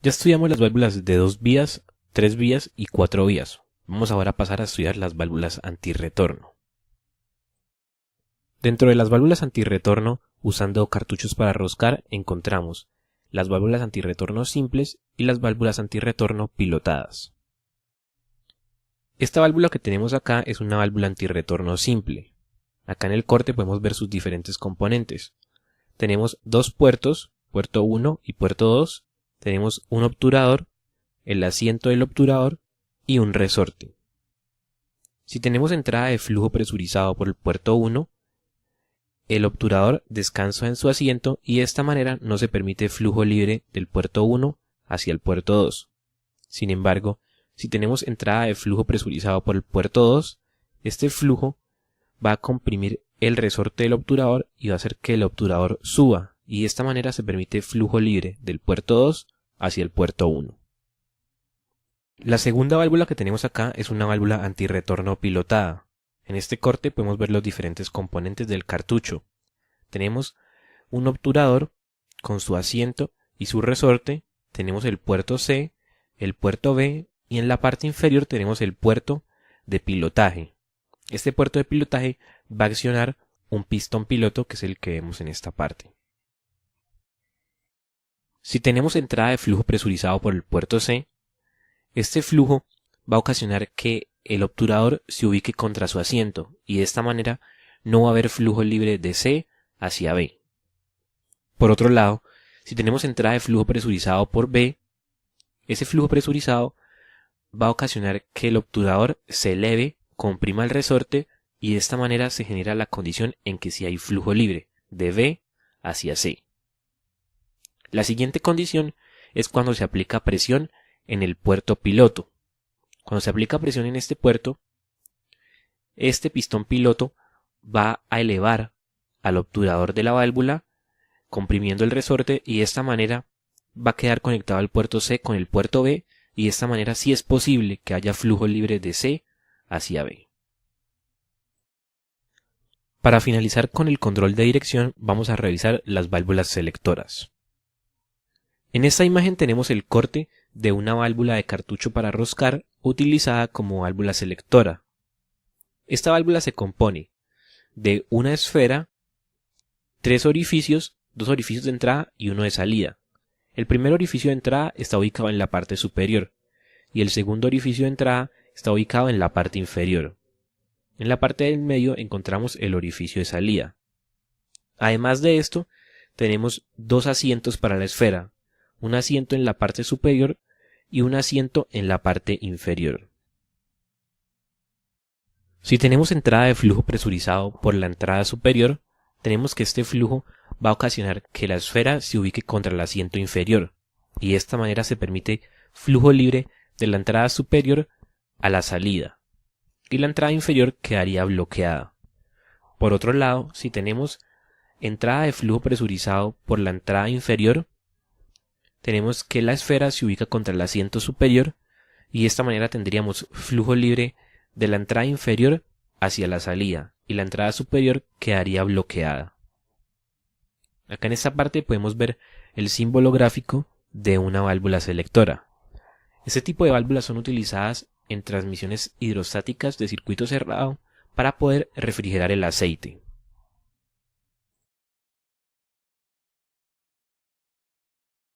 Ya estudiamos las válvulas de 2 vías, 3 vías y 4 vías. Vamos ahora a pasar a estudiar las válvulas antirretorno. Dentro de las válvulas antirretorno, usando cartuchos para roscar, encontramos las válvulas antirretorno simples y las válvulas antirretorno pilotadas. Esta válvula que tenemos acá es una válvula antirretorno simple. Acá en el corte podemos ver sus diferentes componentes. Tenemos dos puertos, puerto 1 y puerto 2. Tenemos un obturador, el asiento del obturador y un resorte. Si tenemos entrada de flujo presurizado por el puerto 1, el obturador descansa en su asiento y de esta manera no se permite flujo libre del puerto 1 hacia el puerto 2. Sin embargo, si tenemos entrada de flujo presurizado por el puerto 2, este flujo va a comprimir el resorte del obturador y va a hacer que el obturador suba, y de esta manera se permite flujo libre del puerto 2 hacia el puerto 1. La segunda válvula que tenemos acá es una válvula antirretorno pilotada. En este corte podemos ver los diferentes componentes del cartucho. Tenemos un obturador con su asiento y su resorte, tenemos el puerto C, el puerto B y en la parte inferior tenemos el puerto de pilotaje. Este puerto de pilotaje va a accionar un pistón piloto que es el que vemos en esta parte. Si tenemos entrada de flujo presurizado por el puerto C, este flujo va a ocasionar que el obturador se ubique contra su asiento y de esta manera no va a haber flujo libre de C hacia B. Por otro lado, si tenemos entrada de flujo presurizado por B, ese flujo presurizado va a ocasionar que el obturador se eleve, comprima el resorte y de esta manera se genera la condición en que si hay flujo libre de B hacia C. La siguiente condición es cuando se aplica presión en el puerto piloto. Cuando se aplica presión en este puerto, este pistón piloto va a elevar al obturador de la válvula, comprimiendo el resorte y de esta manera va a quedar conectado el puerto C con el puerto B y de esta manera sí es posible que haya flujo libre de C hacia B. Para finalizar con el control de dirección vamos a revisar las válvulas selectoras. En esta imagen tenemos el corte de una válvula de cartucho para roscar utilizada como válvula selectora. Esta válvula se compone de una esfera, 3 orificios, 2 orificios de entrada y 1 de salida. El primer orificio de entrada está ubicado en la parte superior y el segundo orificio de entrada está ubicado en la parte inferior. En la parte del medio encontramos el orificio de salida. Además de esto, tenemos 2 asientos para la esfera, un asiento en la parte superior y un asiento en la parte inferior. Si tenemos entrada de flujo presurizado por la entrada superior, tenemos que este flujo va a ocasionar que la esfera se ubique contra el asiento inferior y de esta manera se permite flujo libre de la entrada superior a la salida y la entrada inferior quedaría bloqueada. Por otro lado, si tenemos entrada de flujo presurizado por la entrada inferior, tenemos que la esfera se ubica contra el asiento superior y de esta manera tendríamos flujo libre de la entrada inferior hacia la salida y la entrada superior quedaría bloqueada. Acá en esta parte podemos ver el símbolo gráfico de una válvula selectora. Este tipo de válvulas son utilizadas en transmisiones hidrostáticas de circuito cerrado para poder refrigerar el aceite.